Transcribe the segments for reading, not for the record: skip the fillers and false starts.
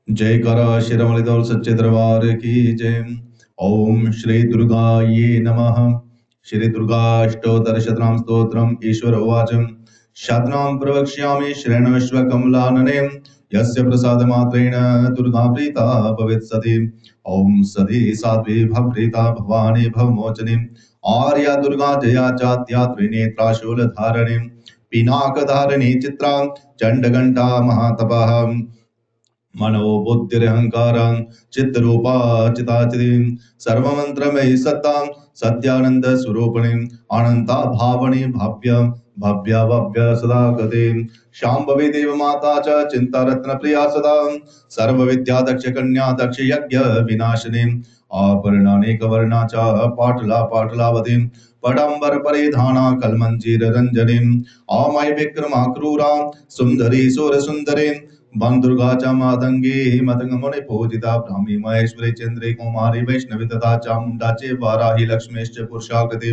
जय कर शिरमलिदौल सच्चे दरबार की जय। ओम श्री दुर्गाये नमः। श्री दुर्गाष्टोत्तर शतनाम स्तोत्रम्। ईश्वर उवाच शतनां प्रवक्ष्यामि शरणश्व कमलानने यस्य प्रसादमात्रेण दुर्गा प्रीता भवेत्सति। ओम सति साध्वी भवप्रीता भवानी भवमोचनी आर्या दुर्गा जया चात्या त्रिनेत्राशूलधारिणी पिनाकधारिणी चित्रा चण्डघण्टा महातपः मनोबुद्धिरहंकारां चित्तरूपा चिताचितीं सर्वमन्त्रमयी सत्तां सत्यानंद स्वरूपिणीं अनंता भावनी भव्य भव्य भव्य सदा गतिं शाम्भवी देव माता च चिंतारत्न प्रिया सदा सर्वविद्या दक्ष कन्या दक्ष यज्ञ विनाशिनीं आभरणानेक वर्णा च पाटला पाटलावतीं पटाम्बर परिधाना कलमंजीर रंजनीं अमय विक्रमा क्रूरा सुंदरी सुर सुंदरीं बं दुर्गा च मातंगी मतंग मुनि पूजिता ब्राह्मी महेश्वरी चंद्री कुमारी वैष्णवी तथा चामुंडा च वाराही लक्ष्मीश्च पुरुषाकृति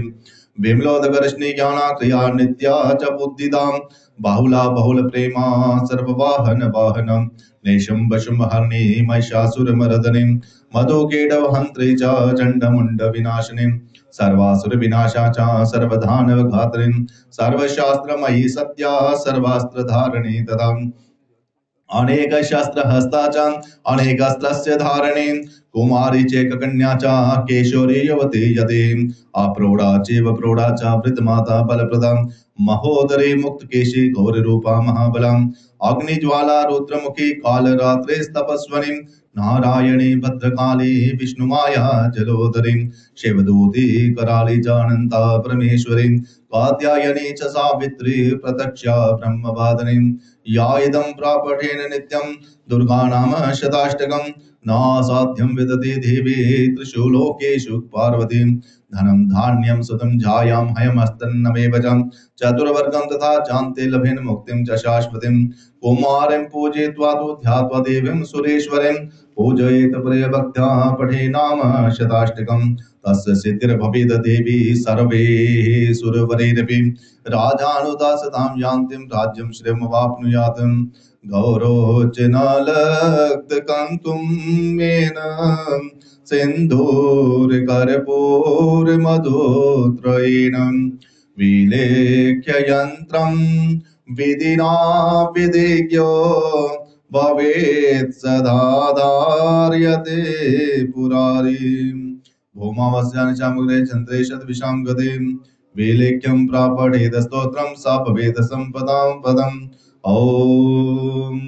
विमलोदगर्शनी ज्ञाना क्रिया नित्या च बुद्धिदां बाहुला बहुल प्रेमा सर्ववाहन वाहनम नेशम वशुम हरणी महिषासुरमर्दनी मधुकेटव हंत्री च चंडमुंड विनाशिनी सर्वासुर विनाशा च सर्वधानव घातनी सर्वशास्त्रमयी सत्या सर्वास्त्र धारिणी तथा अनेक शस्त्र हस्ताचां अनेकस्त्रस्य धारिणीं कुमारी चेक कन्या च केशोरी युवती यति अप्रोढा चैव प्रौढा च वृद्धमाता बलप्रदं महोदरी मुक्तकेशी गौररूपा महाबलम् अग्निज्वाला रुद्रमुखी कालरात्रिस्तपस्वनीं नारायणी भद्रकाली विष्णुमाया जलोदरी शिवदूती कराली जानन्ता परमेश्वरी कात्यायनी च सावित्री प्रत्यक्षा ब्रह्मवादिनी या इदं प्रापठेन नित्यं दुर्गा नाम शताष्टकं नासाध्यं विदति देवी त्रिषु लोकेषु पार्वतीं धनं धान्यं सुतं जायां हयमस्तन्नमेव च चतुर्वर्गं तथा चान्ते लभेन मुक्तिं च शाश्वतीं कुमारीं पूजयित्वा तु ध्यात्वा देवीं सुरेश्वरीं पूजयेत प्रियभक्त्या पठे नाम शताष्टकं तस्य सिद्धिर्भवेद देवी सर्वैः सुरवरैरपि राजानुदासतां यान्तीं राज्यं श्रियमवाप्नुयात् गौरोचनालक्तकङ्कुमेन सिन्दूरकर्पूरमधुत्रयेण विलेख्य यन्त्रं विधिना विधिज्ञो भवेत् सदा धार्यते पुरारीम् भूमावस्यानि चामुग्रे चन्द्रे शतविशां गतिं विलेख्यं प्रापठेत स्तोत्रं सा भवेत् सम्पदां पदम् ॐ